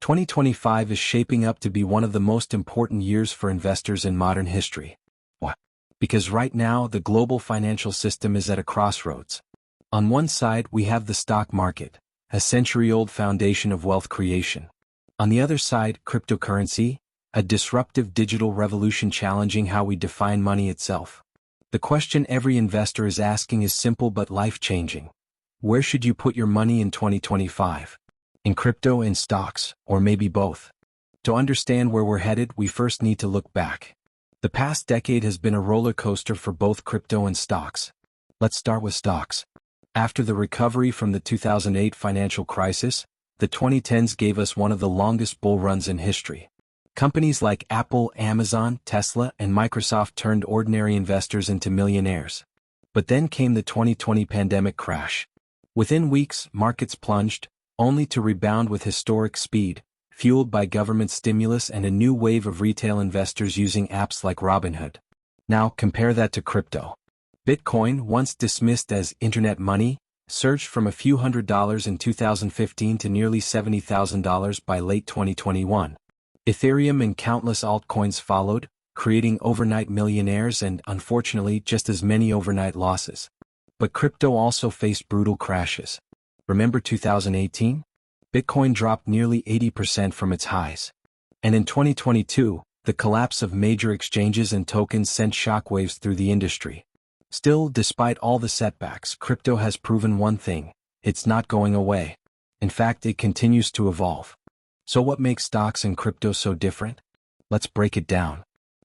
2025 is shaping up to be one of the most important years for investors in modern history. Why? Because right now the global financial system is at a crossroads. On one side we have the stock market, a century-old foundation of wealth creation. On the other side, cryptocurrency, a disruptive digital revolution challenging how we define money itself. The question every investor is asking is simple but life-changing. Where should you put your money in 2025? In crypto, in stocks, or maybe both? To understand where we're headed, we first need to look back. The past decade has been a roller coaster for both crypto and stocks. Let's start with stocks. After the recovery from the 2008 financial crisis, the 2010s gave us one of the longest bull runs in history. Companies like Apple, Amazon, Tesla, and Microsoft turned ordinary investors into millionaires. But then came the 2020 pandemic crash. Within weeks, markets plunged, only to rebound with historic speed, fueled by government stimulus and a new wave of retail investors using apps like Robinhood. Now compare that to crypto. Bitcoin, once dismissed as internet money, surged from a few $100s in 2015 to nearly $70,000 by late 2021. Ethereum and countless altcoins followed, creating overnight millionaires and, unfortunately, just as many overnight losses. But crypto also faced brutal crashes. Remember 2018? Bitcoin dropped nearly 80% from its highs. And in 2022, the collapse of major exchanges and tokens sent shockwaves through the industry. Still, despite all the setbacks, crypto has proven one thing: it's not going away. In fact, it continues to evolve. So what makes stocks and crypto so different? Let's break it down.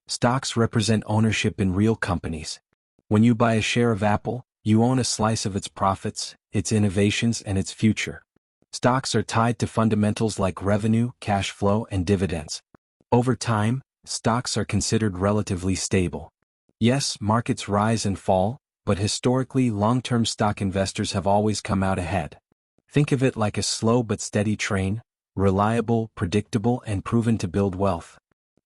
Stocks represent ownership in real companies. When you buy a share of Apple, you own a slice of its profits, its innovations, and its future. Stocks are tied to fundamentals like revenue, cash flow, and dividends. Over time, stocks are considered relatively stable. Yes, markets rise and fall, but historically, long-term stock investors have always come out ahead. Think of it like a slow but steady train, reliable, predictable, and proven to build wealth.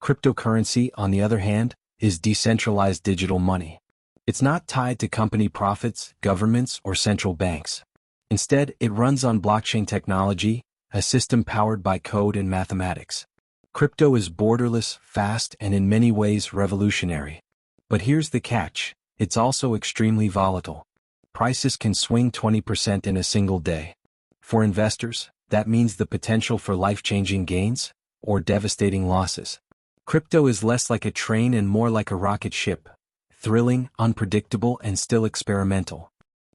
Cryptocurrency, on the other hand, is decentralized digital money. It's not tied to company profits, governments, or central banks. Instead, it runs on blockchain technology, a system powered by code and mathematics. Crypto is borderless, fast, and in many ways revolutionary. But here's the catch: it's also extremely volatile. Prices can swing 20% in a single day. For investors, that means the potential for life-changing gains or devastating losses. Crypto is less like a train and more like a rocket ship. Thrilling, unpredictable, and still experimental.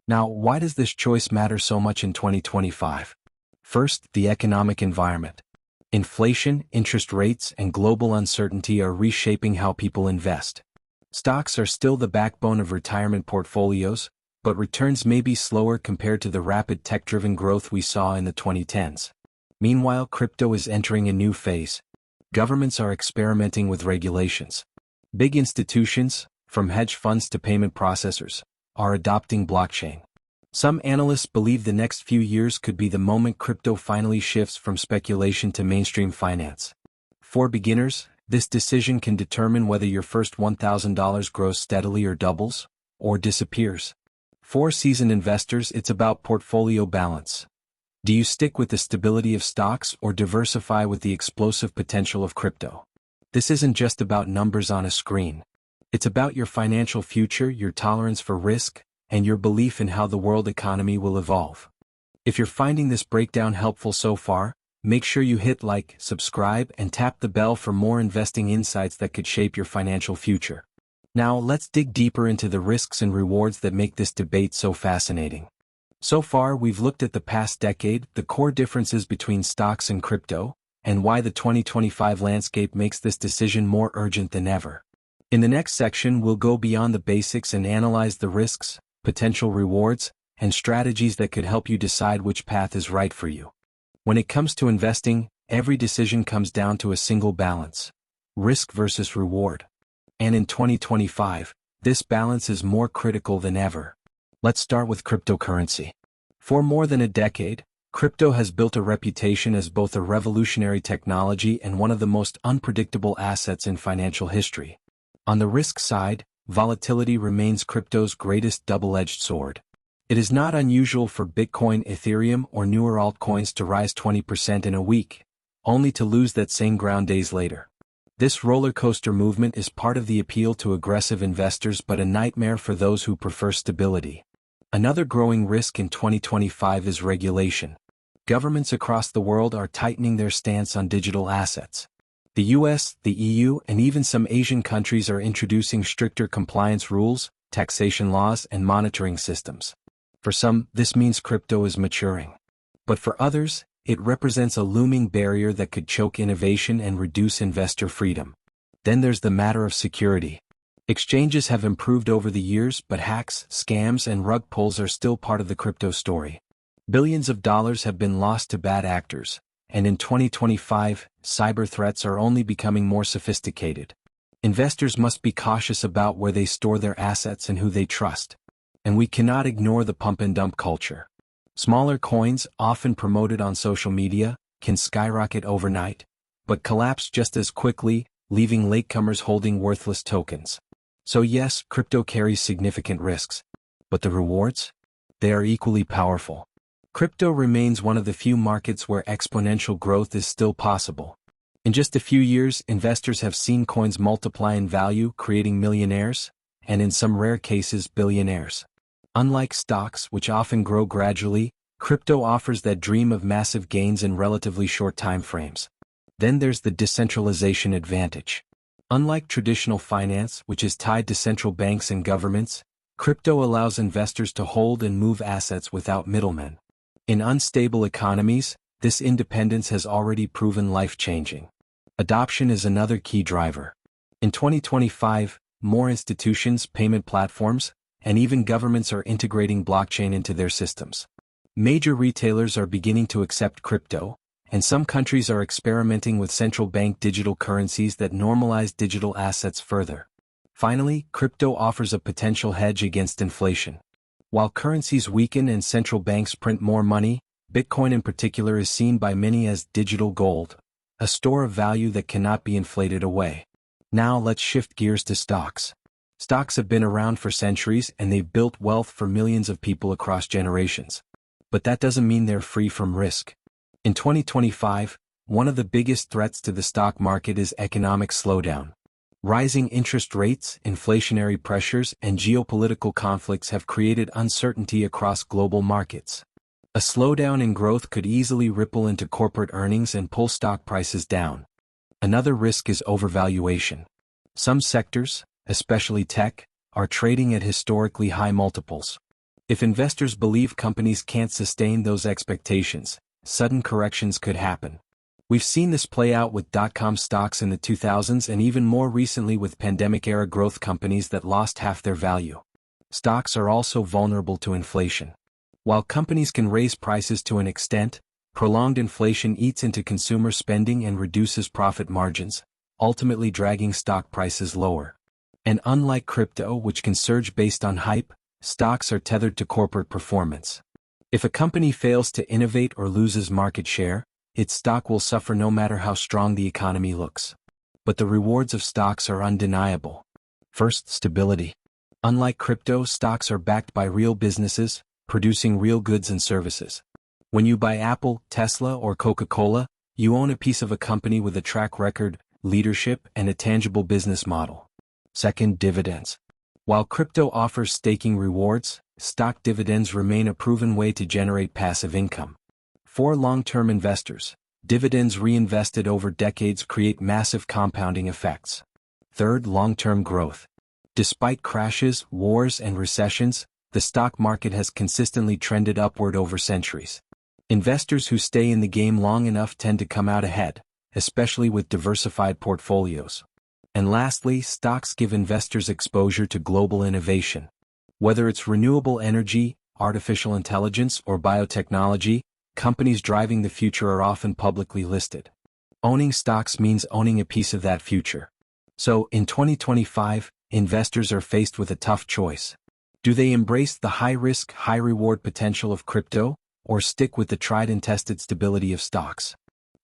Now, why does this choice matter so much in 2025? First, the economic environment. Inflation, interest rates, and global uncertainty are reshaping how people invest. Stocks are still the backbone of retirement portfolios, but returns may be slower compared to the rapid tech-driven growth we saw in the 2010s. Meanwhile, crypto is entering a new phase. Governments are experimenting with regulations. Big institutions, from hedge funds to payment processors, are adopting blockchain. Some analysts believe the next few years could be the moment crypto finally shifts from speculation to mainstream finance. For beginners, this decision can determine whether your first $1,000 grows steadily or doubles, or disappears. For seasoned investors, it's about portfolio balance. Do you stick with the stability of stocks or diversify with the explosive potential of crypto? This isn't just about numbers on a screen. It's about your financial future, your tolerance for risk, and your belief in how the world economy will evolve. If you're finding this breakdown helpful so far, make sure you hit like, subscribe, and tap the bell for more investing insights that could shape your financial future. Now, let's dig deeper into the risks and rewards that make this debate so fascinating. So far, we've looked at the past decade, the core differences between stocks and crypto, and why the 2025 landscape makes this decision more urgent than ever. In the next section, we'll go beyond the basics and analyze the risks, potential rewards, and strategies that could help you decide which path is right for you. When it comes to investing, every decision comes down to a single balance: risk versus reward. And in 2025, this balance is more critical than ever. Let's start with cryptocurrency. For more than a decade, crypto has built a reputation as both a revolutionary technology and one of the most unpredictable assets in financial history. On the risk side, volatility remains crypto's greatest double-edged sword. It is not unusual for Bitcoin, Ethereum, or newer altcoins to rise 20% in a week, only to lose that same ground days later. This roller coaster movement is part of the appeal to aggressive investors but a nightmare for those who prefer stability. Another growing risk in 2025 is regulation. Governments across the world are tightening their stance on digital assets. The US, the EU, and even some Asian countries are introducing stricter compliance rules, taxation laws, and monitoring systems. For some, this means crypto is maturing. But for others, it represents a looming barrier that could choke innovation and reduce investor freedom. Then there's the matter of security. Exchanges have improved over the years, but hacks, scams, and rug pulls are still part of the crypto story. Billions of dollars have been lost to bad actors, and in 2025, cyber threats are only becoming more sophisticated. Investors must be cautious about where they store their assets and who they trust. And we cannot ignore the pump and dump culture. Smaller coins, often promoted on social media, can skyrocket overnight, but collapse just as quickly, leaving latecomers holding worthless tokens. So yes, crypto carries significant risks. But the rewards? They are equally powerful. Crypto remains one of the few markets where exponential growth is still possible. In just a few years, investors have seen coins multiply in value, creating millionaires, and in some rare cases, billionaires. Unlike stocks, which often grow gradually, crypto offers that dream of massive gains in relatively short time frames. Then there's the decentralization advantage. Unlike traditional finance, which is tied to central banks and governments, crypto allows investors to hold and move assets without middlemen. In unstable economies, this independence has already proven life-changing. Adoption is another key driver. In 2025, more institutions, payment platforms, and even governments are integrating blockchain into their systems. Major retailers are beginning to accept crypto, and some countries are experimenting with central bank digital currencies that normalize digital assets further. Finally, crypto offers a potential hedge against inflation. While currencies weaken and central banks print more money, Bitcoin in particular is seen by many as digital gold, a store of value that cannot be inflated away. Now let's shift gears to stocks. Stocks have been around for centuries and they've built wealth for millions of people across generations. But that doesn't mean they're free from risk. In 2025, one of the biggest threats to the stock market is economic slowdown. Rising interest rates, inflationary pressures, and geopolitical conflicts have created uncertainty across global markets. A slowdown in growth could easily ripple into corporate earnings and pull stock prices down. Another risk is overvaluation. Some sectors, especially tech, are trading at historically high multiples. If investors believe companies can't sustain those expectations, sudden corrections could happen. We've seen this play out with dot-com stocks in the 2000s and even more recently with pandemic-era growth companies that lost half their value. Stocks are also vulnerable to inflation. While companies can raise prices to an extent, prolonged inflation eats into consumer spending and reduces profit margins, ultimately dragging stock prices lower. And unlike crypto, which can surge based on hype, stocks are tethered to corporate performance. If a company fails to innovate or loses market share, its stock will suffer no matter how strong the economy looks. But the rewards of stocks are undeniable. First, stability. Unlike crypto, stocks are backed by real businesses, producing real goods and services. When you buy Apple, Tesla, or Coca-Cola, you own a piece of a company with a track record, leadership, and a tangible business model. Second, dividends. While crypto offers staking rewards, stock dividends remain a proven way to generate passive income. For long-term investors, dividends reinvested over decades create massive compounding effects. Third, long-term growth. Despite crashes, wars, and recessions, the stock market has consistently trended upward over centuries. Investors who stay in the game long enough tend to come out ahead, especially with diversified portfolios. And lastly, stocks give investors exposure to global innovation. Whether it's renewable energy, artificial intelligence, or biotechnology, companies driving the future are often publicly listed. Owning stocks means owning a piece of that future. So, in 2025, investors are faced with a tough choice. Do they embrace the high-risk, high-reward potential of crypto, or stick with the tried-and-tested stability of stocks?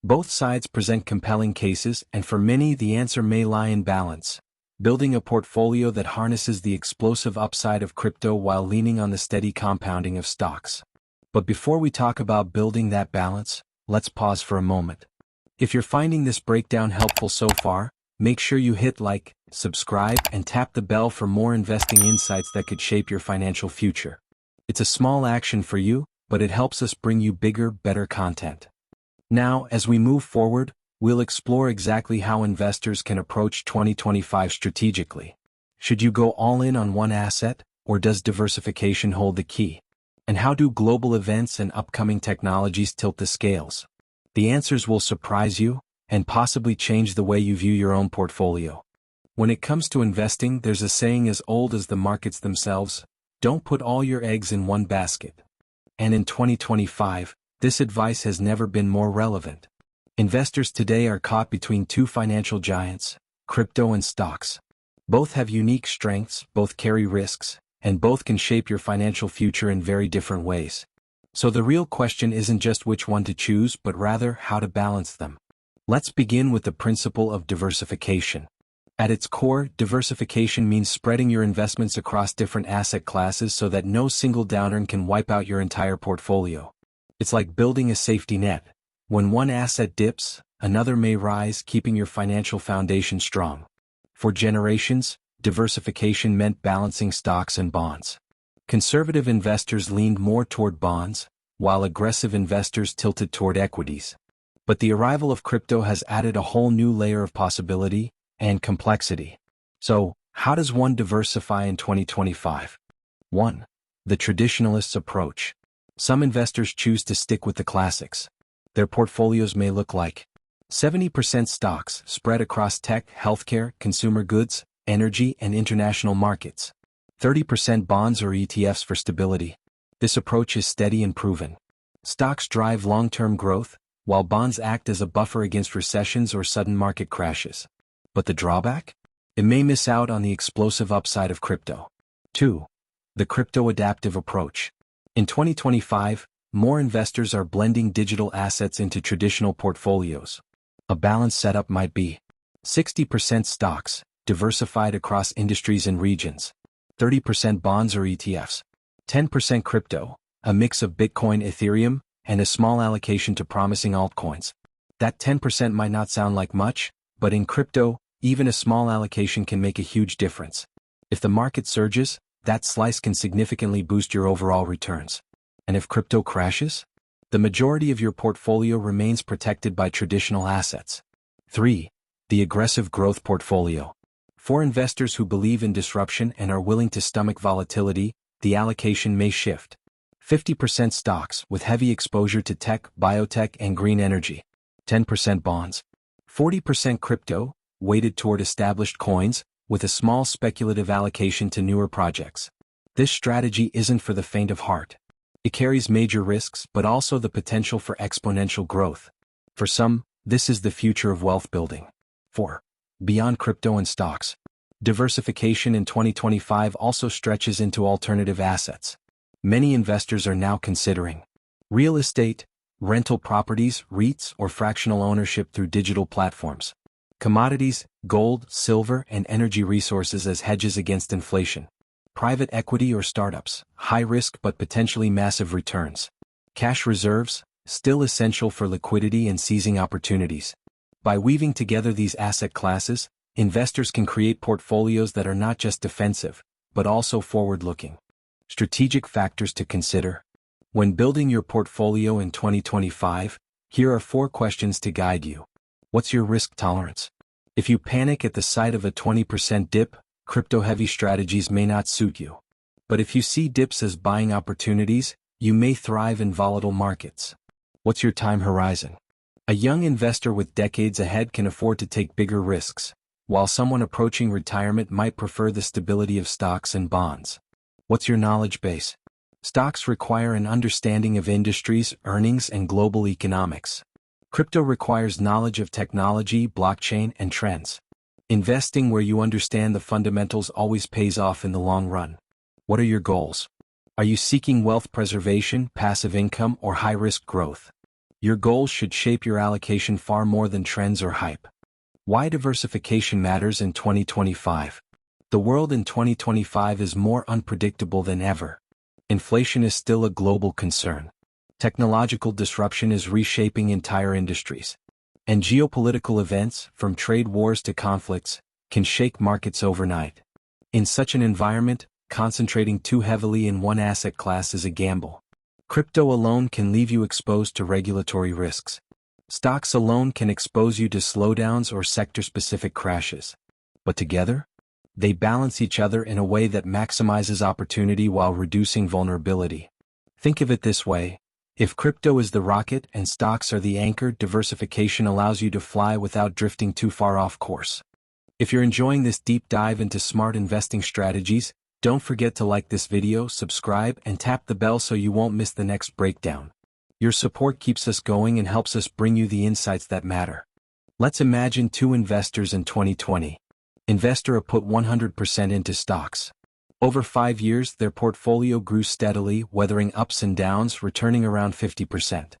Both sides present compelling cases, and for many the answer may lie in balance. Building a portfolio that harnesses the explosive upside of crypto while leaning on the steady compounding of stocks. But before we talk about building that balance, let's pause for a moment. If you're finding this breakdown helpful so far, make sure you hit like, subscribe, and tap the bell for more investing insights that could shape your financial future. It's a small action for you, but it helps us bring you bigger, better content. Now, as we move forward, we'll explore exactly how investors can approach 2025 strategically. Should you go all in on one asset, or does diversification hold the key? And how do global events and upcoming technologies tilt the scales? The answers will surprise you, and possibly change the way you view your own portfolio. When it comes to investing, there's a saying as old as the markets themselves: don't put all your eggs in one basket. And in 2025, this advice has never been more relevant. Investors today are caught between two financial giants, crypto and stocks. Both have unique strengths, both carry risks, and both can shape your financial future in very different ways. So the real question isn't just which one to choose, but rather how to balance them. Let's begin with the principle of diversification. At its core, diversification means spreading your investments across different asset classes so that no single downturn can wipe out your entire portfolio. It's like building a safety net. When one asset dips, another may rise, keeping your financial foundation strong. For generations, diversification meant balancing stocks and bonds. Conservative investors leaned more toward bonds, while aggressive investors tilted toward equities. But the arrival of crypto has added a whole new layer of possibility and complexity. So, how does one diversify in 2025? 1. The traditionalist's approach. Some investors choose to stick with the classics. Their portfolios may look like 70% stocks spread across tech, healthcare, consumer goods, energy, and international markets. 30% bonds or ETFs for stability. This approach is steady and proven. Stocks drive long-term growth, while bonds act as a buffer against recessions or sudden market crashes. But the drawback? It may miss out on the explosive upside of crypto. 2. The crypto-adaptive approach. In 2025, more investors are blending digital assets into traditional portfolios. A balanced setup might be 60% stocks, diversified across industries and regions. 30% bonds or ETFs. 10% crypto, a mix of Bitcoin, Ethereum, and a small allocation to promising altcoins. That 10% might not sound like much, but in crypto, even a small allocation can make a huge difference. If the market surges, that slice can significantly boost your overall returns. And if crypto crashes? The majority of your portfolio remains protected by traditional assets. 3. The aggressive growth portfolio. For investors who believe in disruption and are willing to stomach volatility, the allocation may shift. 50% stocks with heavy exposure to tech, biotech, and green energy. 10% bonds. 40% crypto, weighted toward established coins, with a small speculative allocation to newer projects. This strategy isn't for the faint of heart. It carries major risks, but also the potential for exponential growth. For some, this is the future of wealth building. 4. Beyond crypto and stocks. Diversification in 2025 also stretches into alternative assets. Many investors are now considering real estate, rental properties, REITs, or fractional ownership through digital platforms. Commodities, gold, silver, and energy resources as hedges against inflation. Private equity or startups, high risk but potentially massive returns. Cash reserves, still essential for liquidity and seizing opportunities. By weaving together these asset classes, investors can create portfolios that are not just defensive, but also forward-looking. Strategic factors to consider. When building your portfolio in 2025, here are 4 questions to guide you. What's your risk tolerance? If you panic at the sight of a 20% dip, crypto-heavy strategies may not suit you. But if you see dips as buying opportunities, you may thrive in volatile markets. What's your time horizon? A young investor with decades ahead can afford to take bigger risks, while someone approaching retirement might prefer the stability of stocks and bonds. What's your knowledge base? Stocks require an understanding of industries, earnings, and global economics. Crypto requires knowledge of technology, blockchain, and trends. Investing where you understand the fundamentals always pays off in the long run. What are your goals? Are you seeking wealth preservation, passive income, or high-risk growth? Your goals should shape your allocation far more than trends or hype. Why diversification matters in 2025? The world in 2025 is more unpredictable than ever. Inflation is still a global concern. Technological disruption is reshaping entire industries. And geopolitical events, from trade wars to conflicts, can shake markets overnight. In such an environment, concentrating too heavily in one asset class is a gamble. Crypto alone can leave you exposed to regulatory risks. Stocks alone can expose you to slowdowns or sector-specific crashes. But together, they balance each other in a way that maximizes opportunity while reducing vulnerability. Think of it this way: if crypto is the rocket and stocks are the anchor, diversification allows you to fly without drifting too far off course. If you're enjoying this deep dive into smart investing strategies, don't forget to like this video, subscribe, and tap the bell so you won't miss the next breakdown. Your support keeps us going and helps us bring you the insights that matter. Let's imagine two investors in 2020. Investor A put 100% into stocks. Over 5 years, their portfolio grew steadily, weathering ups and downs, returning around 50%.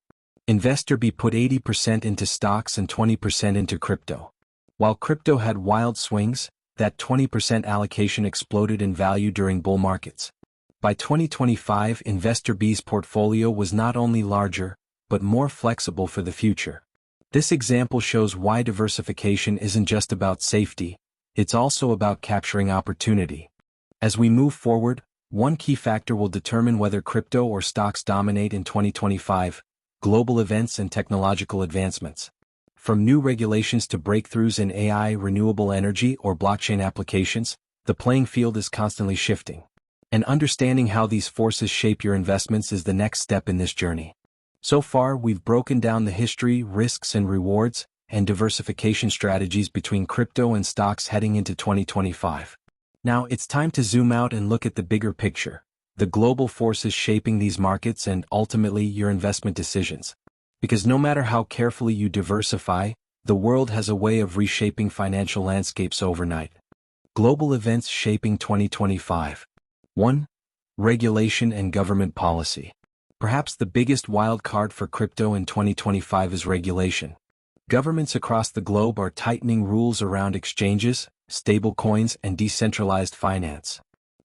Investor B put 80% into stocks and 20% into crypto. While crypto had wild swings, that 20% allocation exploded in value during bull markets. By 2025, Investor B's portfolio was not only larger, but more flexible for the future. This example shows why diversification isn't just about safety, it's also about capturing opportunity. As we move forward, one key factor will determine whether crypto or stocks dominate in 2025: global events and technological advancements. From new regulations to breakthroughs in AI, renewable energy, or blockchain applications, the playing field is constantly shifting. And understanding how these forces shape your investments is the next step in this journey. So far, we've broken down the history, risks and rewards, and diversification strategies between crypto and stocks heading into 2025. Now it's time to zoom out and look at the bigger picture, the global forces shaping these markets and ultimately your investment decisions. Because no matter how carefully you diversify, the world has a way of reshaping financial landscapes overnight. Global events shaping 2025. 1. Regulation and government policy. Perhaps the biggest wild card for crypto in 2025 is regulation. Governments across the globe are tightening rules around exchanges, stablecoins, and decentralized finance.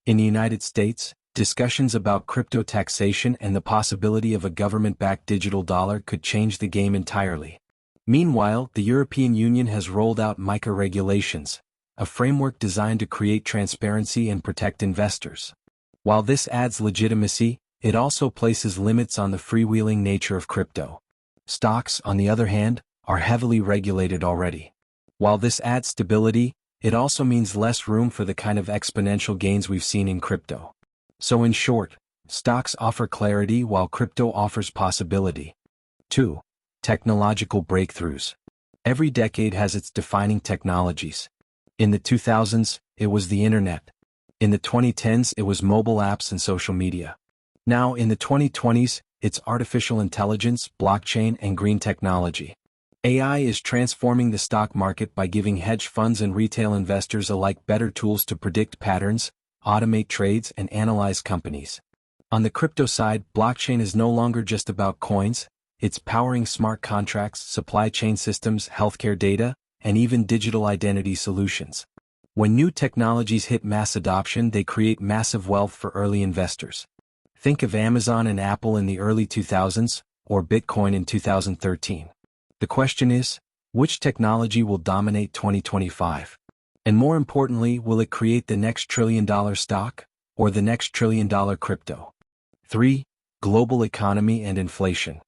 In the United States, discussions about crypto taxation and the possibility of a government-backed digital dollar could change the game entirely. Meanwhile, the European Union has rolled out MiCA regulations, a framework designed to create transparency and protect investors. While this adds legitimacy, it also places limits on the freewheeling nature of crypto. Stocks, on the other hand, are heavily regulated already. While this adds stability, it also means less room for the kind of exponential gains we've seen in crypto. So in short, stocks offer clarity while crypto offers possibility. 2. Technological breakthroughs. Every decade has its defining technologies. In the 2000s, it was the internet. In the 2010s, it was mobile apps and social media. Now in the 2020s, it's artificial intelligence, blockchain, and green technology. AI is transforming the stock market by giving hedge funds and retail investors alike better tools to predict patterns, automate trades, and analyze companies. On the crypto side, blockchain is no longer just about coins, it's powering smart contracts, supply chain systems, healthcare data, and even digital identity solutions. When new technologies hit mass adoption, they create massive wealth for early investors. Think of Amazon and Apple in the early 2000s, or Bitcoin in 2013. The question is, which technology will dominate 2025? And more importantly, will it create the next trillion-dollar stock, or the next trillion-dollar crypto? 3. Global economy and inflation.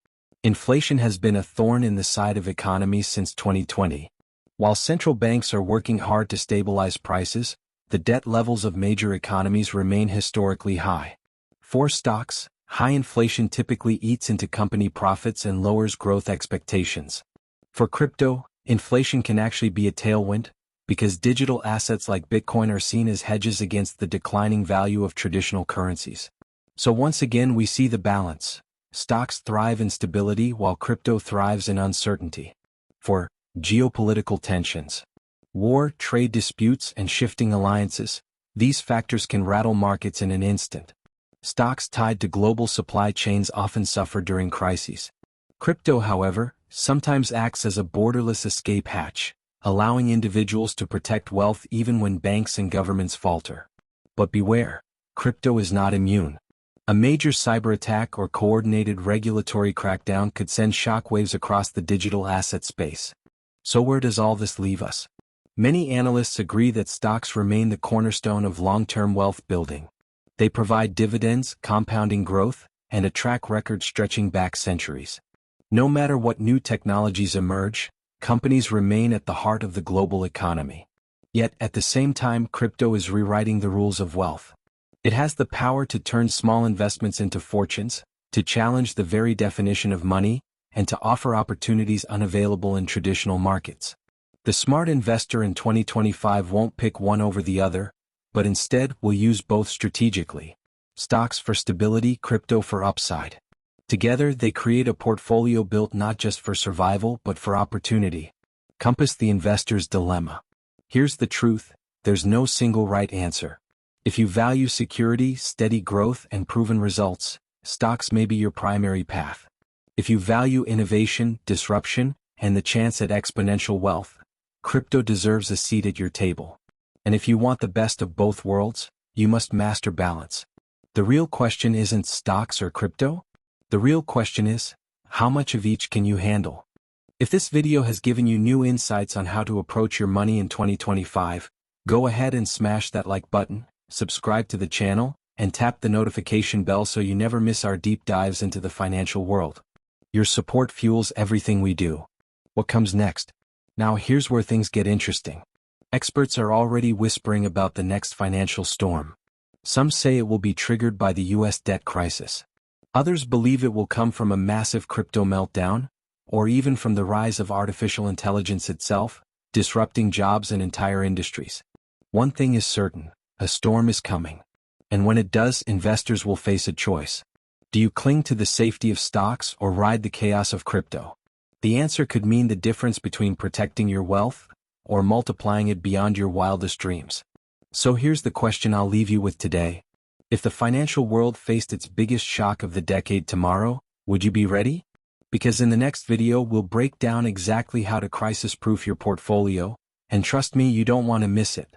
Inflation has been a thorn in the side of economies since 2020. While central banks are working hard to stabilize prices, the debt levels of major economies remain historically high. For stocks, high inflation typically eats into company profits and lowers growth expectations. For crypto, inflation can actually be a tailwind, because digital assets like Bitcoin are seen as hedges against the declining value of traditional currencies. So once again we see the balance. Stocks thrive in stability while crypto thrives in uncertainty. 4. Geopolitical tensions. War, trade disputes, and shifting alliances. These factors can rattle markets in an instant. Stocks tied to global supply chains often suffer during crises. Crypto, however, sometimes acts as a borderless escape hatch, allowing individuals to protect wealth even when banks and governments falter. But beware, crypto is not immune. A major cyber attack or coordinated regulatory crackdown could send shockwaves across the digital asset space. So where does all this leave us? Many analysts agree that stocks remain the cornerstone of long-term wealth building. They provide dividends, compounding growth, and a track record stretching back centuries. No matter what new technologies emerge, companies remain at the heart of the global economy. Yet, at the same time, crypto is rewriting the rules of wealth. It has the power to turn small investments into fortunes, to challenge the very definition of money, and to offer opportunities unavailable in traditional markets. The smart investor in 2025 won't pick one over the other, but instead will use both strategically. Stocks for stability, crypto for upside. Together, they create a portfolio built not just for survival but for opportunity. Compass the investor's dilemma. Here's the truth: there's no single right answer. If you value security, steady growth, and proven results, stocks may be your primary path. If you value innovation, disruption, and the chance at exponential wealth, crypto deserves a seat at your table. And if you want the best of both worlds, you must master balance. The real question isn't stocks or crypto. The real question is, how much of each can you handle? If this video has given you new insights on how to approach your money in 2025, go ahead and smash that like button, subscribe to the channel, and tap the notification bell so you never miss our deep dives into the financial world. Your support fuels everything we do. What comes next? Now here's where things get interesting. Experts are already whispering about the next financial storm. Some say it will be triggered by the US debt crisis. Others believe it will come from a massive crypto meltdown, or even from the rise of artificial intelligence itself, disrupting jobs and entire industries. One thing is certain: a storm is coming. And when it does, investors will face a choice. Do you cling to the safety of stocks or ride the chaos of crypto? The answer could mean the difference between protecting your wealth or multiplying it beyond your wildest dreams. So here's the question I'll leave you with today. If the financial world faced its biggest shock of the decade tomorrow, would you be ready? Because in the next video we'll break down exactly how to crisis-proof your portfolio, and trust me, you don't want to miss it.